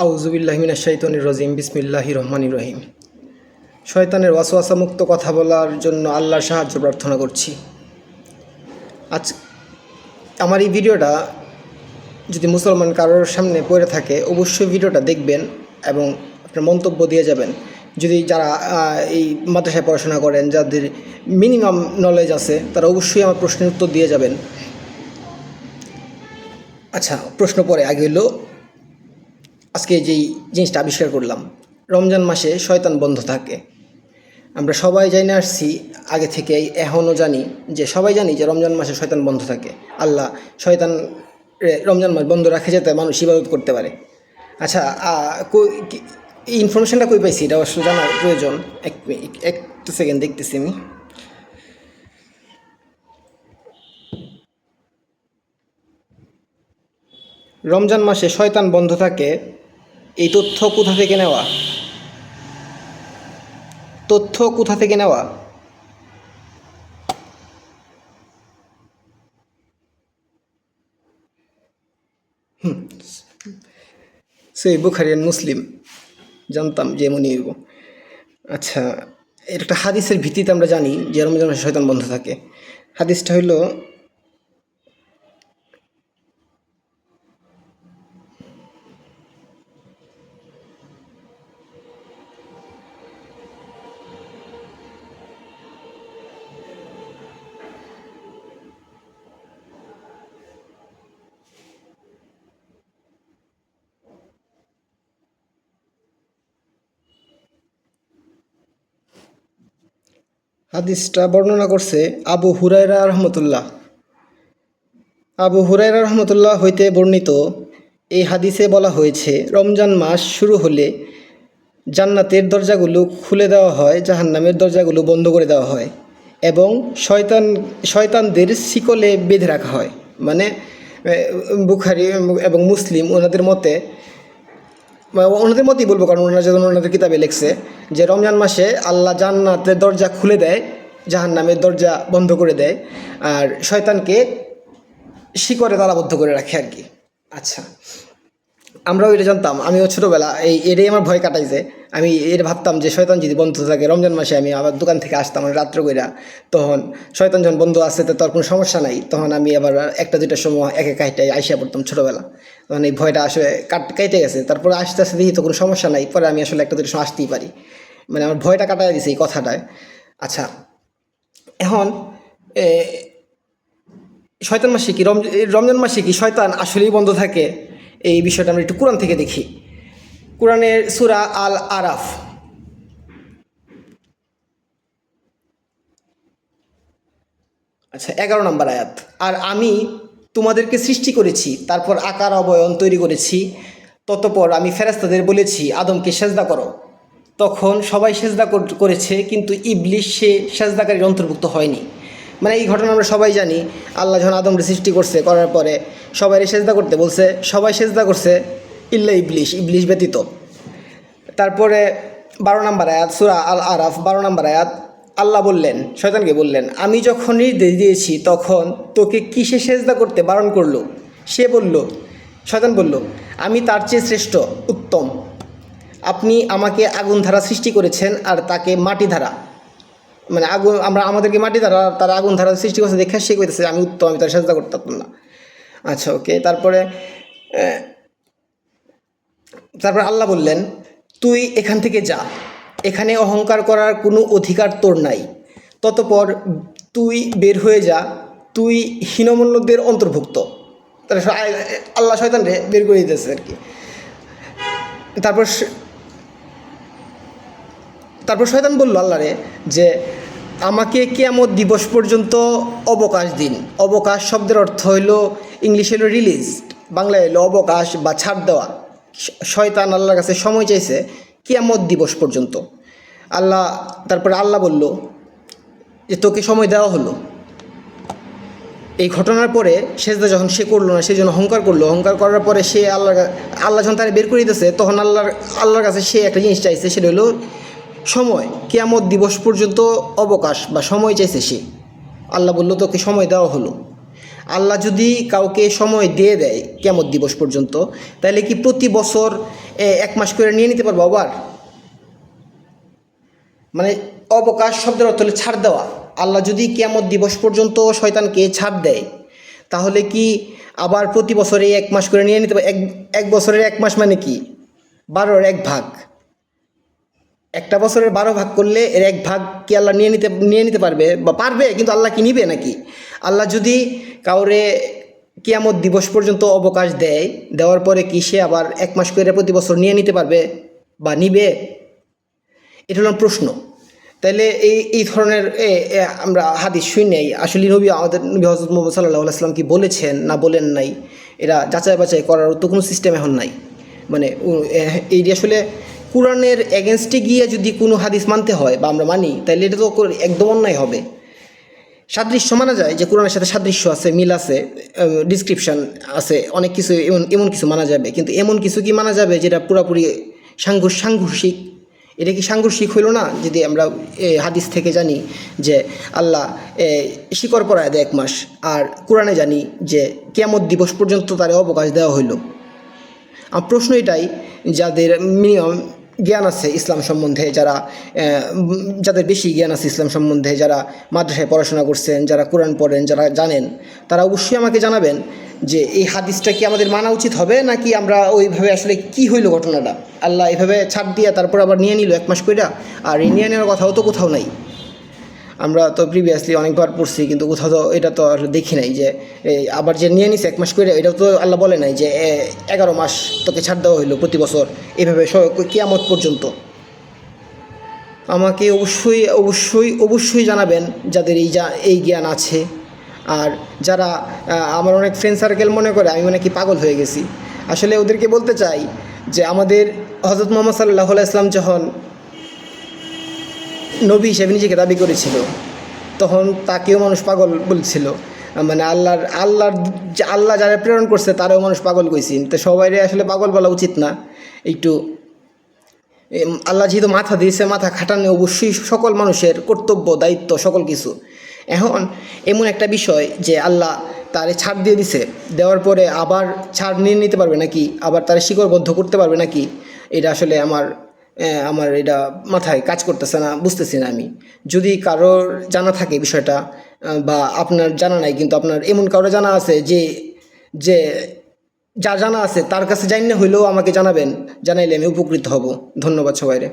আউযুবিল্লাহি মিনাশ শাইতানির রাজিম বিসমিল্লাহির রহমানির রহিম। শয়তানের ওয়াসওয়াসা মুক্ত কথা বলার জন্য আল্লাহর সাহায্য প্রার্থনা করছি। আজ আমার এই ভিডিওটা যদি মুসলমান কারোর সামনে পড়ে থাকে অবশ্যই ভিডিওটা দেখবেন এবং আপনার মন্তব্য দিয়ে যাবেন। যদি যারা এই মাদ্রাসায় পড়াশোনা করেন, যাদের মিনিমাম নলেজ আছে, তারা অবশ্যই আমার প্রশ্নের উত্তর দিয়ে যাবেন। আচ্ছা, প্রশ্ন পরে আগে হলো আজকে যেই জিনিসটা আবিষ্কার করলাম, রমজান মাসে শয়তান বন্ধ থাকে। আমরা সবাই জেনে আসছি আগে থেকেই, এখনও জানি যে সবাই জানি যে রমজান মাসে শয়তান বন্ধ থাকে। আল্লাহ শয়তান রমজান মাস বন্ধ রাখে যাতে মানুষ ইবাদত করতে পারে। আচ্ছা, এই ইনফরমেশনটা কই পাইছি এটা অবশ্য জানার প্রয়োজন। একটু সেকেন্ড দেখতেছি আমি। রমজান মাসে শয়তান বন্ধ থাকে, এই তথ্য কোথা থেকে নেওয়া? সহিহ বুখারী আর মুসলিম, জানতাম যে এমনই হইব। আচ্ছা, এর একটা হাদিসের ভিত্তিতে আমরা জানি যে রমজান মাসে শয়তান বন্ধ থাকে। হাদিসটা হইল, হাদিসটা বর্ণনা করছে আবু হুরায়রা রহমতুল্লাহ হইতে বর্ণিত। এই হাদিসে বলা হয়েছে, রমজান মাস শুরু হলে জান্নাতের দরজাগুলো খুলে দেওয়া হয়, জাহান্নামের দরজাগুলো বন্ধ করে দেওয়া হয় এবং শয়তানদের শিকলে বেঁধে রাখা হয়। মানে বুখারী এবং মুসলিম ওনাদের মতেই বলবো, কারণ ওনারা যখন ওনাদের কিতাবে লিখছে যে রমজান মাসে আল্লাহ জান্নাতের দরজা খুলে দেয়, জাহান্নামের দরজা বন্ধ করে দেয়, আর শয়তানকে শিকড়ে তালাবদ্ধ করে রাখে আর কি। আচ্ছা, আমরাও এটা জানতাম। আমিও ছোটোবেলা এটাই আমার ভয় কাটাইছে। আমি এটা ভাবতাম যে শয়তান যদি বন্ধ থাকে রমজান মাসে, আমি আবার দোকান থেকে আসতাম রাত্র কইরা, তখন শয়তান যখন বন্ধ আসছে তো কোনো সমস্যা নাই, তখন আমি আবার একটা দুইটার সময় একে কাইটাই আইসা পড়তাম ছোটোবেলা। তখন এই ভয়টা আসলে কেটে গেছে। তারপরে আস্তে আস্তে দেখি তো কোনো সমস্যা নাই, পরে আমি আসলে একটা দুইটার সময় আসতেই পারি। মানে আমার ভয়টা কাটাই দিছে এই কথাটায়। আচ্ছা, এখন শয়তান মাসে কি রমজান মাসে কি শয়তান আসলেই বন্ধ থাকে? এই বিষয়টা আমরা একটু কোরআন থেকে দেখি। কোরআনের সূরা আল আরাফ, আচ্ছা 11 নম্বর আয়াত। আর আমি তোমাদেরকে সৃষ্টি করেছি, তারপর আকার অবয়ন তৈরি করেছি, ততপর আমি ফেরেশতাদের বলেছি আদমকে সেজদা করো। তখন সবাই সেজদা করেছে, কিন্তু ইবলিস সে সেজদাকারীর অন্তর্ভুক্ত হয়নি। মানে এই ঘটনা আমরা সবাই জানি। আল্লাহ যখন আদমকে সৃষ্টি করার পরে সবাই সেজদা করতে বলছে, সবাই সেজদা করছে ইল্লা ইবলিস ব্যতীত। তারপরে 12 নম্বর আয়াত, সূরা আল আরাফ 12 নম্বর আয়াত, আল্লাহ বললেন, শয়তানকে বললেন, আমি যখন নির্দেশ দিয়েছি তখন তোকে কিসে সেজদা করতে বারণ করলো? শয়তান বলল, আমি তার চেয়ে শ্রেষ্ঠ, উত্তম। আপনি আমাকে আগুন ধারা সৃষ্টি করেছেন আর তাকে মাটি ধারা, মানে আমাদেরকে মাটি ধারা, তারা আগুন ধারা সৃষ্টি করছে দেখে সে কইতেছে আমি উত্তম, আমি তার সেজদা করতে পারতাম না। আচ্ছা, ওকে। তারপরে আল্লাহ বললেন, তুই এখান থেকে যা, এখানে অহংকার করার কোনো অধিকার তোর নাই। ততপর তুই বের হয়ে যা, তুই হীনমন্যদের অন্তর্ভুক্ত। আল্লাহ শয়তান রে বের করে দিতেছে আর কি। তারপর শয়তান বলল আল্লাহ রে যে আমাকে কিয়ামত দিবস পর্যন্ত অবকাশ দিন। অবকাশ শব্দের অর্থ হইল, ইংলিশে হইল রিলিজ, বাংলায় হইল অবকাশ বা ছাড় দেওয়া। শয়তান আল্লাহর কাছে সময় চাইছে কিয়ামত দিবস পর্যন্ত। তারপরে আল্লাহ বলল যে তোকে সময় দেওয়া হলো। এই ঘটনার পরে সেজদা যখন সে করলো না, সেই জন্য অহংকার করলো। অহংকার করার পরে সে আল্লাহ যখন তারা বের করে দিতেছে, তখন আল্লাহর কাছে সে একটা জিনিস চাইছে, সেটা হলো সময়। কিয়ামত দিবস পর্যন্ত অবকাশ বা সময় চাইছে সে। আল্লাহ বলল তোকে সময় দেওয়া হলো। আল্লাহ যদি কাউকে সময় দিয়ে দেয় কিয়ামত দিবস পর্যন্ত, তাহলে কি প্রতি বছর 1 মাস করে নিয়ে নিতে পারবো আবার? মানে অবকাশ শব্দের অর্থ হলো ছাড় দেওয়া। আল্লাহ যদি কিয়ামত দিবস পর্যন্ত শয়তানকে ছাড় দেয়, তাহলে কি আবার প্রতি বছরে 1 মাস করে নিয়ে নিতে পারে? এক বছরের 1 মাস মানে কি? 12-এর 1 ভাগ। একটা বছরের 12 ভাগ করলে এর 1 ভাগ কি আল্লাহ নিয়ে নিতে পারবে? বা পারবে, কিন্তু আল্লাহ কি নিবে নাকি? আল্লাহ যদি কাউরে কিয়ামত দিবস পর্যন্ত অবকাশ দেয়, দেওয়ার পরে কি সে আবার 1 মাস করে প্রতি বছর নিয়ে নিতে পারবে বা নিবে? এটা হলো প্রশ্ন। তাহলে এই ধরনের আমরা হাদিস শুনি নাই, আসলে আমাদের নবী হযরত মুহাম্মদ সাল্লাল্লাহু আলাইহি ওয়াসাল্লাম কি বলেছেন না বলেন নাই, এরা যাচাই বাছাই করার তো কোনো সিস্টেম এখন নাই। মানে এই আসলে কোরআনের এগেনস্টে গিয়ে যদি কোনো হাদিস মানতে হয় বা আমরা মানি, তাহলে এটা তো একদম অন্যায় হবে। সাদৃশ্য মানা যায়, যে কোরআনের সাথে সাদৃশ্য আছে, মিল আছে, ডিসক্রিপশান আছে, অনেক কিছু এমন কিছু মানা যাবে, কিন্তু এমন কিছু কি মানা যাবে যেটা পুরোপুরি সাংঘর্ষিক? এটা কি সাংঘর্ষিক হইল না? যদি আমরা হাদিস থেকে জানি যে আল্লাহ শিকড় পরায় দেয় 1 মাস, আর কোরআনে জানি যে কিয়ামত দিবস পর্যন্ত তারে অবকাশ দেওয়া হইল। আমার প্রশ্ন এটাই, যাদের মিনিমাম জ্ঞান আছে ইসলাম সম্বন্ধে, যাদের বেশি জ্ঞান আছে ইসলাম সম্বন্ধে, যারা মাদ্রাসায় পড়াশোনা করছেন, যারা কোরআন পড়েন, যারা জানেন, তারা অবশ্যই আমাকে জানাবেন যে এই হাদিসটা কি আমাদের মানা উচিত হবে, নাকি আমরা ওইভাবে আসলে কি হইল ঘটনাটা? আল্লাহ এইভাবে ছাড় দিয়ে তারপর আবার নিয়ে নিল 1 মাস কইরা, আর এই নিয়ে নেওয়ার কথাও তো কোথাও নাই। আমরা তো প্রিভিয়াসলি অনেকবার পড়ছি, কিন্তু কোথাও তো এটা তো আর দেখি নাই যে আবার যে নিয়ে নিছে 1 মাস করে, এটাও তো আল্লাহ বলে নাই যে 11 মাস তোকে ছাড় দেওয়া হইলো প্রতি বছর এভাবে কিয়ামত পর্যন্ত। আমাকে অবশ্যই অবশ্যই অবশ্যই জানাবেন যাদের এই জ্ঞান আছে। আর যারা আমার অনেক ফ্রেন্ড সার্কেল মনে করে আমি কি পাগল হয়ে গেছি, আসলে ওদেরকে বলতে চাই যে আমাদের হযরত মুহাম্মদ সাল্লাল্লাহু আলাইহি ওয়াসাল্লাম যখন নবী হিসেবে নিজেকে দাবি করেছিল, তখন তাকেও মানুষ পাগল বলছিল। মানে আল্লাহ যারা প্রেরণ করছে তারাও মানুষ পাগল কইছি, তো সবাইরে আসলে পাগল বলা উচিত না। একটু আল্লাহ যেহেতু মাথা দিয়েছে, মাথা খাটানো অবশ্যই সকল মানুষের কর্তব্য, দায়িত্ব, সকল কিছু। এখন এমন একটা বিষয় যে আল্লাহ তারে ছাড় দিয়ে দিছে, দেওয়ার পরে আবার ছাড় নিয়ে নিতে পারবে নাকি, আবার তারে শিকড়বদ্ধ করতে পারবে নাকি, এটা আসলে আমার এটা মাথায় কাজ করতেছে না, বুঝতেছি না আমি। যদি কারোর জানা থাকে বিষয়টা, বা আপনার জানা নাই কিন্তু আপনার এমন কারো জানা আছে যে যার জানা আছে তার কাছে জানিয়ে হইলেও আমাকে জানাবেন, জানাইলে আমি উপকৃত হব। ধন্যবাদ সবাইরে।